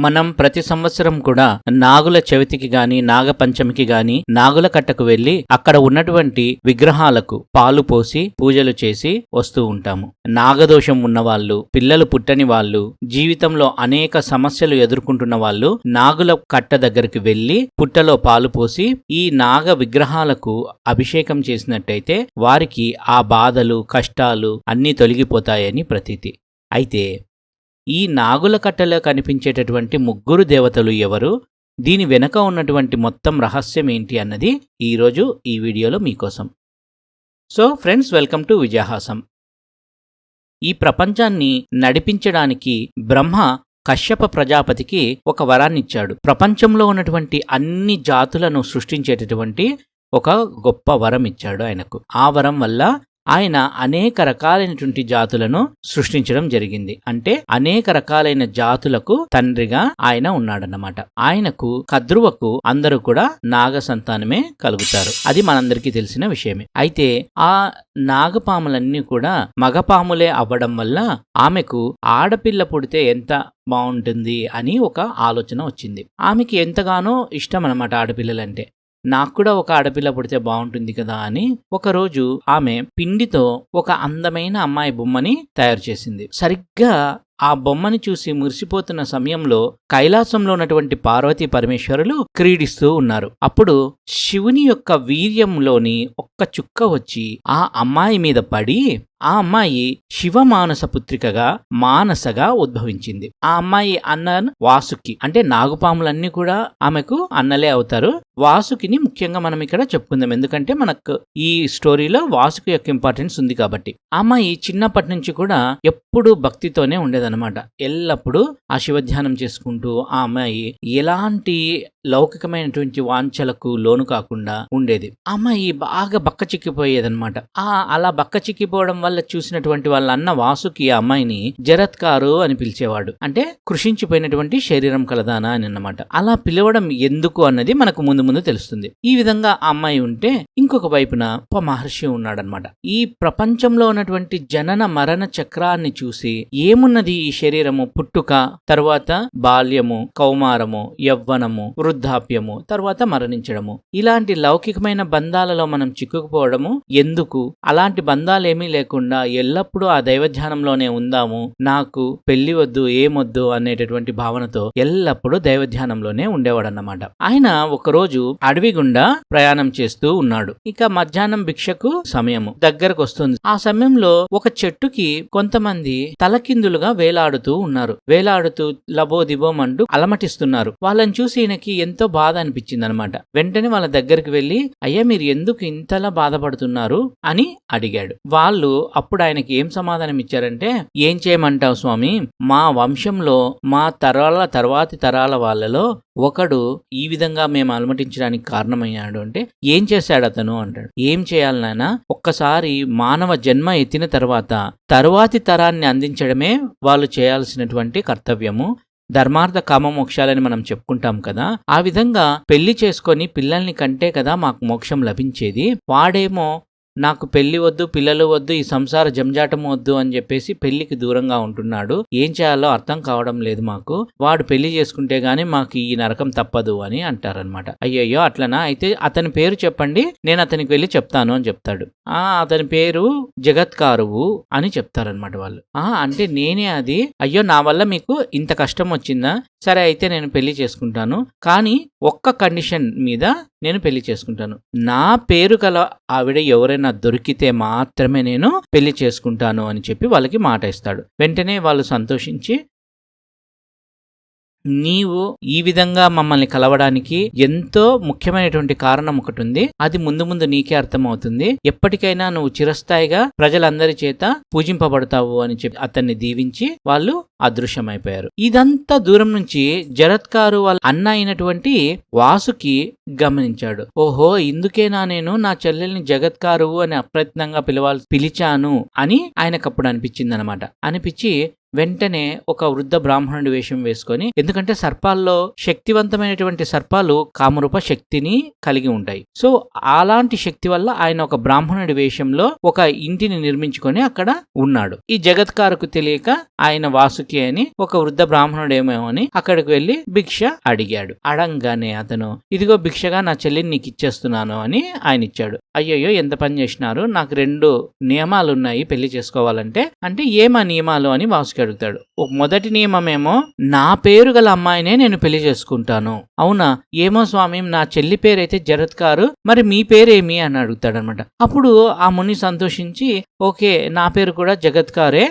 మనం ప్రతి సంవత్సరం కూడా నాగుల చవితికి గాని నాగపంచమికి గాని నాగుల కట్టకు వెళ్లి అక్కడ ఉన్నటువంటి విగ్రహాలకు పాలు పోసి పూజలు చేసి వస్తూ ఉంటాము. నాగదోషం ఉన్నవాళ్ళు, పిల్లలు పుట్టని వాళ్ళు, జీవితంలో అనేక సమస్యలు ఎదుర్కొంటున్న వాళ్ళు నాగుల కట్ట దగ్గరికి వెళ్లి పుట్టలో పాలు పోసి ఈ నాగ విగ్రహాలకు అభిషేకం చేసినట్టయితే వారికి ఆ బాధలు కష్టాలు అన్నీ తొలగిపోతాయని ప్రతీతి. అయితే ఈ నాగుల కట్టలో కనిపించేటటువంటి ముగ్గురు దేవతలు ఎవరు, దీని వెనక ఉన్నటువంటి మొత్తం రహస్యం ఏంటి అన్నది ఈరోజు ఈ వీడియోలో మీకోసం. So friends, welcome to Vijayahasam. ఈ ప్రపంచాన్ని నడిపించడానికి బ్రహ్మ కశ్యప ప్రజాపతికి ఒక వరాన్నిచ్చాడు. ప్రపంచంలో ఉన్నటువంటి అన్ని జాతులను సృష్టించేటటువంటి ఒక గొప్ప వరం ఇచ్చాడు ఆయనకు. ఆ వరం వల్ల ఆయన అనేక రకాలైనటువంటి జాతులను సృష్టించడం జరిగింది. అంటే అనేక రకాలైన జాతులకు తండ్రిగా ఆయన ఉన్నాడన్నమాట. ఆయనకు కద్రువకు అందరూ కూడా నాగ సంతానమే కలుగుతారు. అది మనందరికీ తెలిసిన విషయమే. అయితే ఆ నాగపాములన్నీ కూడా మగపాములే అవ్వడం వల్ల ఆమెకు ఆడపిల్ల పుడితే ఎంత బాగుంటుంది అని ఒక ఆలోచన వచ్చింది. ఆమెకి ఎంతగానో ఇష్టం అన్నమాట ఆడపిల్లలంటే. నాకు కూడా ఒక ఆడపిల్ల పుడితే బాగుంటుంది కదా అని ఒకరోజు ఆమె పిండితో ఒక అందమైన అమ్మాయి బొమ్మని తయారు చేసింది. సరిగ్గా ఆ బొమ్మని చూసి మురిసిపోతున్న సమయంలో కైలాసంలో ఉన్నటువంటి పార్వతీ పరమేశ్వరులు క్రీడిస్తూ ఉన్నారు. అప్పుడు శివుని యొక్క వీర్యంలోని ఒక్క చుక్క వచ్చి ఆ అమ్మాయి మీద పడి ఆ అమ్మాయి శివమానస పుత్రికగా మానసగా ఉద్భవించింది. ఆ అమ్మాయి అన్న వాసుకి, అంటే నాగుపాములన్నీ కూడా ఆమెకు అన్నలే అవుతారు. వాసుకిని ముఖ్యంగా మనం ఇక్కడ చెప్పుకుందాం, ఎందుకంటే మనకు ఈ స్టోరీలో వాసుకి యొక్క ఇంపార్టెన్స్ ఉంది కాబట్టి. ఆ అమ్మాయి చిన్నప్పటి నుంచి కూడా ఎప్పుడూ భక్తితోనే ఉండేదన్నమాట. ఎల్లప్పుడూ ఆ శివధ్యానం చేసుకుంటూ ఆ అమ్మాయి ఎలాంటి లౌకికమైనటువంటి వాంఛలకు లోను కాకుండా ఉండేది. ఆ అమ్మాయి బాగా బక్క చిక్కిపోయేదన్నమాట. అలా బక్క చిక్కిపోవడం వల్ల చూసినటువంటి వాళ్ళ అన్న వాసుకి ఆ అమ్మాయిని జరత్కారు అని పిలిచేవాడు. అంటే కృషించిపోయినటువంటి శరీరం కలదానా అని అన్నమాట. అలా పిలవడం ఎందుకు అన్నది మనకు ముందు ముందు తెలుస్తుంది. ఈ విధంగా ఆ అమ్మాయి ఉంటే ఇంకొక వైపున ఉప మహర్షి ఉన్నాడనమాట. ఈ ప్రపంచంలో ఉన్నటువంటి జనన మరణ చక్రాన్ని చూసి ఏమున్నది ఈ శరీరము, పుట్టుక, తర్వాత బాల్యము, కౌమారము, యవ్వనము, వృద్ధాప్యము, తర్వాత మరణించడము, ఇలాంటి లౌకికమైన బంధాలలో మనం చిక్కుకుపోవడము ఎందుకు? అలాంటి బంధాలేమీ లేకుండా ఎల్లప్పుడూ ఆ దైవధ్యానంలోనే ఉందాము, నాకు పెళ్లి వద్దు ఏమొద్దు అనేటటువంటి భావనతో ఎల్లప్పుడూ దైవధ్యానంలోనే ఉండేవాడన్నమాట. ఆయన ఒకరోజు అడవి గుండా ప్రయాణం చేస్తూ ఉన్నాడు. ఇక మధ్యాహ్నం భిక్షకు సమయము దగ్గరకు వస్తుంది. ఆ సమయంలో ఒక చెట్టుకి కొంతమంది తలకిందులుగా వేలాడుతూ ఉన్నారు. వేలాడుతూ లబోదిబోమంటూ అలమటిస్తున్నారు. వాళ్ళని చూసి ఈయనకి ఎంతో బాధ అనిపించింది అనమాట. వెంటనే వాళ్ళ దగ్గరికి వెళ్లి, అయ్యా మీరు ఎందుకు ఇంతలా బాధపడుతున్నారు అని అడిగాడు. వాళ్ళు అప్పుడు ఆయనకి ఏం సమాధానం ఇచ్చారంటే, ఏం చేయమంటావు స్వామి, మా వంశంలో మా తర్వాతి తరాల వాళ్ళలో ఒకడు ఈ విధంగా మేము అలమటించడానికి కారణమయ్యాడు. అంటే ఏం చేశాడు అతను అంటాడు. ఏం చేయాలి నాయన, ఒక్కసారి మానవ జన్మ ఎత్తిన తరువాతి తరాన్ని అందించడమే వాళ్ళు చేయాల్సినటువంటి కర్తవ్యము. ధర్మార్థ కామ మోక్షాలని మనం చెప్పుకుంటాం కదా, ఆ విధంగా పెళ్లి చేసుకొని పిల్లల్ని కంటే కదా మాకు మోక్షం లభించేది. వాడేమో నాకు పెళ్లి వద్దు, పిల్లలు వద్దు, ఈ సంసార జంజాటం వద్దు అని చెప్పేసి పెళ్లికి దూరంగా ఉంటున్నాడు. ఏం చేయాలో అర్థం కావడం లేదు మాకు. వాడు పెళ్లి చేసుకుంటే గానీ మాకు ఈ నరకం తప్పదు అని అంటారనమాట. అయ్యయ్యో అట్లనా, అయితే అతని పేరు చెప్పండి, నేను అతనికి వెళ్ళి చెప్తాను అని చెప్తాడు. అతని పేరు జగత్కారువు అని చెప్తారనమాట వాళ్ళు. అంటే నేనే అది, అయ్యో నా వల్ల మీకు ఇంత కష్టం వచ్చిందా, సరే అయితే నేను పెళ్లి చేసుకుంటాను, కానీ ఒక్క కండిషన్ మీద నేను పెళ్లి చేసుకుంటాను. నా పేరు గల ఆవిడ ఎవరైనా దొరికితే మాత్రమే నేను పెళ్లి చేసుకుంటాను అని చెప్పి వాళ్ళకి మాట ఇస్తాడు. వెంటనే వాళ్ళు సంతోషించి, నీవు ఈ విధంగా మమ్మల్ని కలవడానికి ఎంతో ముఖ్యమైనటువంటి కారణం ఒకటి ఉంది, అది ముందు ముందు నీకే అర్థమవుతుంది. ఎప్పటికైనా నువ్వు చిరస్థాయిగా ప్రజలందరి చేత పూజింపబడతావు అని చెప్పి అతన్ని దీవించి వాళ్ళు అదృశ్యమైపోయారు. ఇదంతా దూరం నుంచి జరత్కారు వాళ్ళ అన్న అయినటువంటి వాసుకి గమనించాడు. ఓహో, ఇందుకేనా నేను నా చెల్లెల్ని జగత్కారువు అని అప్రయత్నంగా పిలిచాను అని ఆయనకప్పుడు అనిపించింది అనమాట. అనిపించి వెంటనే ఒక వృద్ధ బ్రాహ్మణుడి వేషం వేసుకొని, ఎందుకంటే సర్పాల్లో శక్తివంతమైనటువంటి సర్పాలు కామరూప శక్తిని కలిగి ఉంటాయి. సో అలాంటి శక్తి వల్ల ఆయన ఒక బ్రాహ్మణుడి వేషంలో ఒక ఇంటిని నిర్మించుకొని అక్కడ ఉన్నాడు. ఈ జగత్కారుకు తెలియక ఆయన వాసుకి అని ఒక వృద్ధ బ్రాహ్మణుడేమో అని అక్కడికి వెళ్లి భిక్ష అడిగాడు. అడంగానే అతను, ఇదిగో భిక్షగా నా చెల్లిని నీకు ఇచ్చేస్తున్నాను అని ఆయన ఇచ్చాడు. అయ్యయ్యో ఎంత పని చేసినారు, నాకు 2 నియమాలు ఉన్నాయి పెళ్లి చేసుకోవాలంటే. అంటే ఏమా నియమాలు అని వాసుకి అడుగుతాడు. మొదటి నియమమేమో, నా పేరు గల అమ్మాయినే నేను పెళ్లి చేసుకుంటాను. అవునా, ఏమో స్వామి, నా చెల్లి పేరైతే జరత్కారు, మరి మీ పేరేమి అని అడుగుతాడు అనమాట. అప్పుడు ఆ ముని సంతోషించి, ఓకే నా పేరు కూడా జగత్కారే,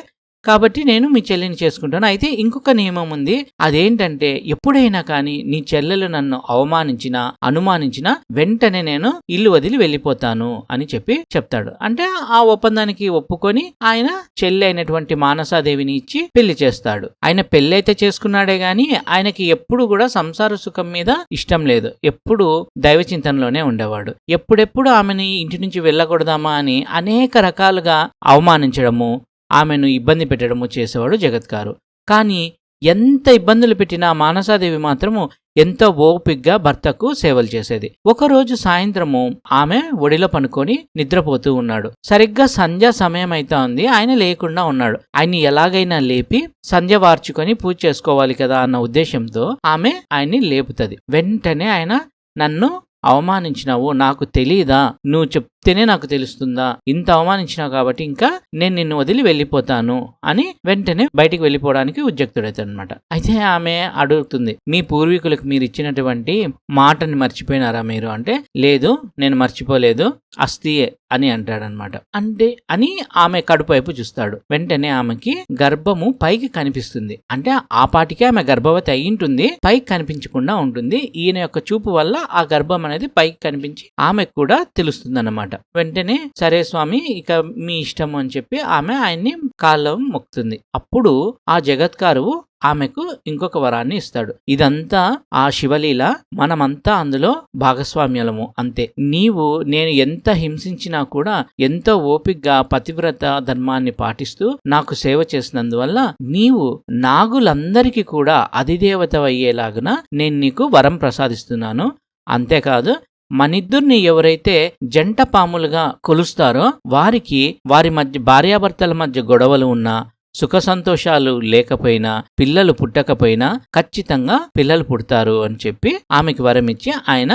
కాబట్టి నేను మీ చెల్లిని చేసుకుంటాను. అయితే ఇంకొక నియమం ఉంది, అదేంటంటే ఎప్పుడైనా కానీ నీ చెల్లెలు నన్ను అవమానించినా అనుమానించినా వెంటనే నేను ఇల్లు వదిలి వెళ్ళిపోతాను అని చెప్తాడు. అంటే ఆ ఒప్పందానికి ఒప్పుకొని ఆయన చెల్లి అయినటువంటి మానసాదేవిని ఇచ్చి పెళ్లి చేస్తాడు. ఆయన పెళ్లి అయితే చేసుకున్నాడే గాని ఆయనకి ఎప్పుడు కూడా సంసార సుఖం మీద ఇష్టం లేదు. ఎప్పుడు దైవ చింతనలోనే ఉండేవాడు. ఎప్పుడెప్పుడు ఆమెని ఇంటి నుంచి వెళ్ళకూడదామా అని అనేక రకాలుగా అవమానించడము, ఆమెను ఇబ్బంది పెట్టడము చేసేవాడు జగత్కారు. కానీ ఎంత ఇబ్బందులు పెట్టినా మానసాదేవి మాత్రము ఎంతో ఓపిగ్గా భర్తకు సేవలు చేసేది. ఒకరోజు సాయంత్రము ఆమె ఒడిలో పనుకొని నిద్రపోతూ ఉన్నాడు. సరిగ్గా సంధ్య సమయం అయితా ఉంది, ఆయన లేకుండా ఉన్నాడు. ఆయన్ని ఎలాగైనా లేపి సంధ్య వార్చుకొని పూజ చేసుకోవాలి కదా అన్న ఉద్దేశంతో ఆమె ఆయన్ని లేపుతుంది. వెంటనే ఆయన, నన్ను అవమానించినావు, నాకు తెలీదా, నువ్వు చెప్తేనే నాకు తెలుస్తుందా, ఇంత అవమానించినావు కాబట్టి ఇంకా నేను నిన్ను వదిలి వెళ్ళిపోతాను అని వెంటనే బయటికి వెళ్ళిపోవడానికి ఉద్యుక్తుడవుతాడు అనమాట. అయితే ఆమె అడుగుతుంది, మీ పూర్వీకులకు మీరు ఇచ్చినటువంటి మాటని మర్చిపోయినారా మీరు అంటే, లేదు నేను మర్చిపోలేదు, అస్థియే అని అంటాడనమాట. అంటే అని ఆమె కడుపు వైపు చూస్తాడు. వెంటనే ఆమెకి గర్భము పైకి కనిపిస్తుంది. అంటే ఆ పాటికి ఆమె గర్భవతి అయి ఉంటుంది, పైకి కనిపించకుండా ఉంటుంది. ఈయన యొక్క చూపు వల్ల ఆ గర్భం అనేది పైకి కనిపించి ఆమెకు కూడా తెలుస్తుంది అన్నమాట. వెంటనే సరే స్వామి ఇక మీ ఇష్టం అని చెప్పి ఆమె ఆయన్ని కాళ్ళ మొక్కుతుంది. అప్పుడు ఆ జగత్కారువు ఆమెకు ఇంకొక వరాన్ని ఇస్తాడు. ఇదంతా ఆ శివలీల, మనమంతా అందులో భాగస్వామ్యులము అంతే. నీవు నేను ఎంత హింసించినా కూడా ఎంతో ఓపిగ్గా పతివ్రత ధర్మాన్ని పాటిస్తూ నాకు సేవ చేసినందువల్ల నీవు నాగులందరికీ కూడా అధిదేవత అయ్యేలాగున నేను నీకు వరం ప్రసాదిస్తున్నాను. అంతేకాదు మనిద్దరిని ఎవరైతే జంట పాములుగా కొలుస్తారో వారికి వారి మధ్య భార్యాభర్తల మధ్య గొడవలు ఉన్నా, సుఖ సంతోషాలు లేకపోయినా, పిల్లలు పుట్టకపోయినా ఖచ్చితంగా పిల్లలు పుడతారు అని చెప్పి ఆమెకు వరమిచ్చి ఆయన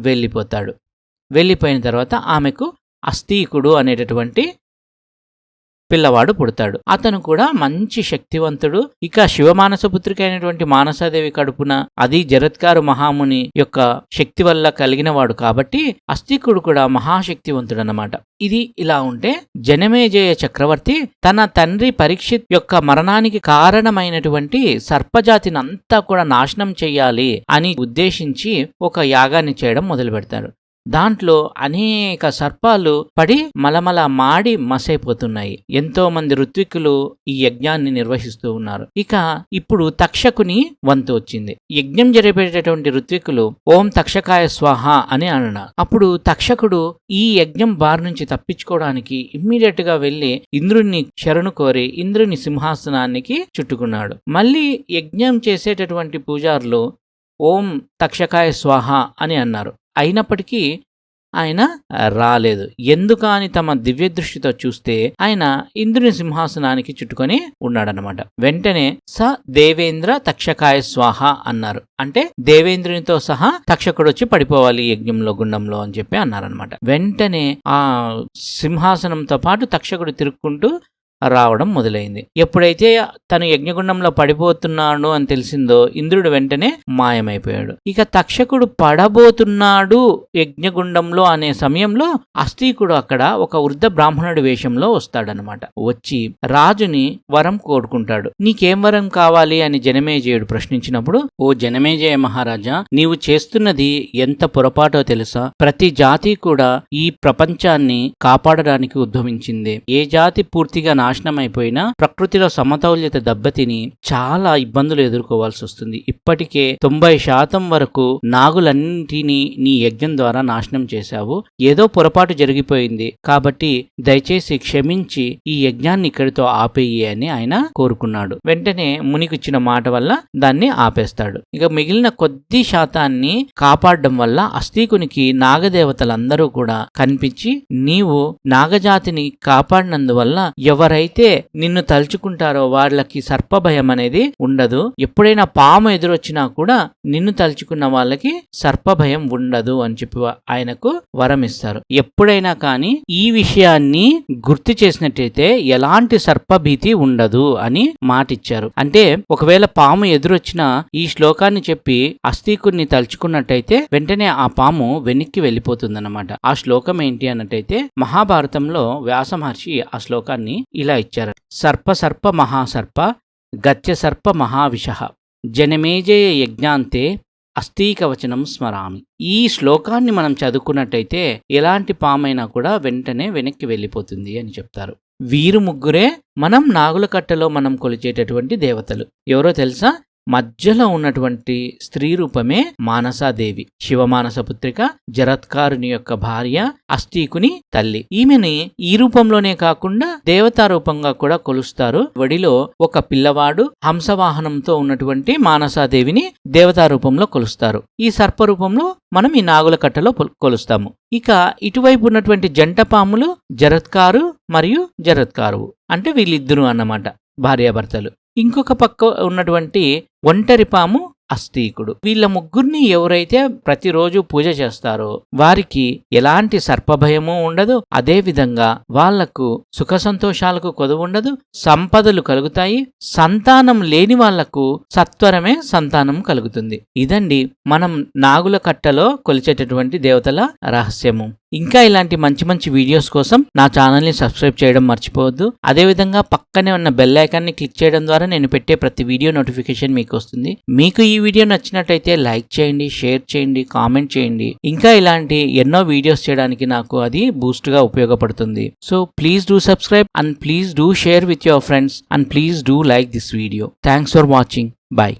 వెళ్ళిపోతాడు. వెళ్ళిపోయిన తర్వాత ఆమెకు అస్థీకుడు అనేటటువంటి పిల్లవాడు పుడతాడు. అతను కూడా మంచి శక్తివంతుడు. ఇక శివమానసపుత్రిక అయినటువంటి మానసాదేవి కడుపున అది జరత్కారు మహాముని యొక్క శక్తి వల్ల కలిగిన వాడు కాబట్టి అస్థికుడు కూడా మహాశక్తివంతుడు అన్నమాట. ఇది ఇలా ఉంటే జనమేజయ చక్రవర్తి తన తండ్రి పరీక్షిత్ యొక్క మరణానికి కారణమైనటువంటి సర్పజాతిని అంతా కూడా నాశనం చెయ్యాలి అని ఉద్దేశించి ఒక యాగాన్ని చేయడం మొదలు పెడతాడు. దాంట్లో అనేక సర్పాలు పడి మలమల మాడి మసైపోతున్నాయి. ఎంతో మంది ఋత్విక్కులు ఈ యజ్ఞాన్ని నిర్వహిస్తూ ఉన్నారు. ఇక ఇప్పుడు తక్షకుని వంతు వచ్చింది. యజ్ఞం జరిపేటటువంటి ఋత్విక్కులు ఓం తక్షకాయ స్వాహ అని అన్నారు. అప్పుడు తక్షకుడు ఈ యజ్ఞం బారి నుంచి తప్పించుకోవడానికి ఇమ్మీడియట్ గా వెళ్లి ఇంద్రుణ్ణి శరణు కోరి ఇంద్రుని సింహాసనానికి చుట్టుకున్నాడు. మళ్ళీ యజ్ఞం చేసేటటువంటి పూజారులు ఓం తక్షకాయ స్వాహ అని అన్నారు. అయినప్పటికీ ఆయన రాలేదు. ఎందుకని తమ దివ్య దృష్టితో చూస్తే ఆయన ఇంద్రుని సింహాసనానికి చుట్టుకొని ఉన్నాడనమాట. వెంటనే స దేవేంద్ర తక్షకాయ స్వాహ అన్నారు. అంటే దేవేంద్రునితో సహా తక్షకుడు వచ్చి పడిపోవాలి యజ్ఞంలో గుండంలో అని చెప్పి అన్నారనమాట. వెంటనే ఆ సింహాసనంతో పాటు తక్షకుడు తిరుక్కుంటూ రావడం మొదలైంది. ఎప్పుడైతే తను యజ్ఞగుండంలో పడిపోతున్నాడు అని తెలిసిందో ఇంద్రుడు వెంటనే మాయమైపోయాడు. ఇక తక్షకుడు పడబోతున్నాడు యజ్ఞగుండంలో అనే సమయంలో అస్థీకుడు అక్కడ ఒక వృద్ధ బ్రాహ్మణుడి వేషంలో వస్తాడనమాట. వచ్చి రాజుని వరం కోరుకుంటాడు. నీకేం వరం కావాలి అని జనమేజయుడు ప్రశ్నించినప్పుడు, ఓ జనమేజయ మహారాజా, నీవు చేస్తున్నది ఎంత పొరపాటో తెలుసా? ప్రతి జాతి కూడా ఈ ప్రపంచాన్ని కాపాడడానికి ఉద్భవించింది. ఏ జాతి పూర్తిగా నాశనం అయిపోయినా ప్రకృతిలో సమతౌల్యత దెబ్బతిని చాలా ఇబ్బందులు ఎదుర్కోవాల్సి వస్తుంది. ఇప్పటికే 90% వరకు నాగులన్నింటినీ నీ యజ్ఞం ద్వారా నాశనం చేశావు. ఏదో పొరపాటు జరిగిపోయింది కాబట్టి దయచేసి క్షమించి ఈ యజ్ఞాన్ని ఇక్కడితో ఆపేయి అని ఆయన కోరుకున్నాడు. వెంటనే మునికిచ్చిన మాట వల్ల దాన్ని ఆపేస్తాడు. ఇక మిగిలిన కొద్ది శాతాన్ని కాపాడడం వల్ల అస్తీకునికి నాగదేవతలందరూ కూడా కనిపించి, నీవు నాగజాతిని కాపాడినందువల్ల ఎవరైతే నిన్ను తలుచుకుంటారో వాళ్ళకి సర్పభయం అనేది ఉండదు. ఎప్పుడైనా పాము ఎదురొచ్చినా కూడా నిన్ను తలుచుకున్న వాళ్ళకి సర్పభయం ఉండదు అని చెప్పి ఆయనకు వరం ఇస్తారు. ఎప్పుడైనా కానీ ఈ విషయాన్ని గుర్తు చేసినట్టయితే ఎలాంటి సర్పభీతి ఉండదు అని మాటిచ్చారు. అంటే ఒకవేళ పాము ఎదురొచ్చినా ఈ శ్లోకాన్ని చెప్పి అస్తీకుడిని తలుచుకున్నట్టయితే వెంటనే ఆ పాము వెనక్కి వెళ్ళిపోతుందన్నమాట. ఆ శ్లోకం ఏంటి అన్నట్టయితే మహాభారతంలో వ్యాస మహర్షి ఆ శ్లోకాన్ని ఇలా ఇచ్చారు. సర్ప సర్ప మహాసర్ప గత్య సర్ప మహావిషః జనమేజయ యజ్ఞాంతే అస్తీకవచనం స్మరామి. ఈ శ్లోకాన్ని మనం చదువుకున్నట్టయితే ఎలాంటి పామైనా కూడా వెంటనే వెనక్కి వెళ్ళిపోతుంది అని చెప్తారు. వీరు ముగ్గురే మనం నాగుల కట్టలో మనం కొలిచేటటువంటి దేవతలు. ఎవరో తెలుసా? మధ్యలో ఉన్నటువంటి స్త్రీ రూపమే మానసాదేవి, శివమానస పుత్రిక, జరత్కారుని యొక్క భార్య, అస్తీకుని తల్లి. ఈమెని ఈ రూపంలోనే కాకుండా దేవతా రూపంగా కూడా కొలుస్తారు. వడిలో ఒక పిల్లవాడు హంసవాహనంతో ఉన్నటువంటి మానసాదేవిని దేవతా రూపంలో కొలుస్తారు. ఈ సర్ప రూపంలో మనం ఈ నాగుల కట్టలో కొలుస్తాము. ఇక ఇటువైపు ఉన్నటువంటి జంట పాములు జరత్కారు మరియు జరత్కారువు, అంటే వీళ్ళిద్దరూ అన్నమాట, భార్యాభర్తలు. ఇంకొక పక్క ఉన్నటువంటి ఒంటరి పాము అస్తీకుడు. వీళ్ళ ముగ్గురిని ఎవరైతే ప్రతిరోజు పూజ చేస్తారో వారికి ఎలాంటి సర్పభయము ఉండదు. అదే విధంగా వాళ్లకు సుఖ సంతోషాలకు కొదువు ఉండదు, సంపదలు కలుగుతాయి. సంతానం లేని వాళ్లకు సత్వరమే సంతానం కలుగుతుంది. ఇదండి మనం నాగుల కట్టలో కొలిచేటటువంటి దేవతల రహస్యము. ఇంకా ఇలాంటి మంచి మంచి వీడియోస్ కోసం నా ఛానల్ని సబ్స్క్రైబ్ చేయడం మర్చిపోవద్దు. అదేవిధంగా పక్కనే ఉన్న బెల్ ఐకాన్ని క్లిక్ చేయడం ద్వారా నేను పెట్టే ప్రతి వీడియో నోటిఫికేషన్ మీకు వస్తుంది. మీకు ఈ వీడియో నచ్చినట్టయితే లైక్ చేయండి, షేర్ చేయండి, కామెంట్ చేయండి. ఇంకా ఇలాంటి ఎన్నో వీడియోస్ చేయడానికి నాకు అది బూస్ట్ గా ఉపయోగపడుతుంది. So please do subscribe and please do share with your friends and please do like this video. Thanks for watching. Bye.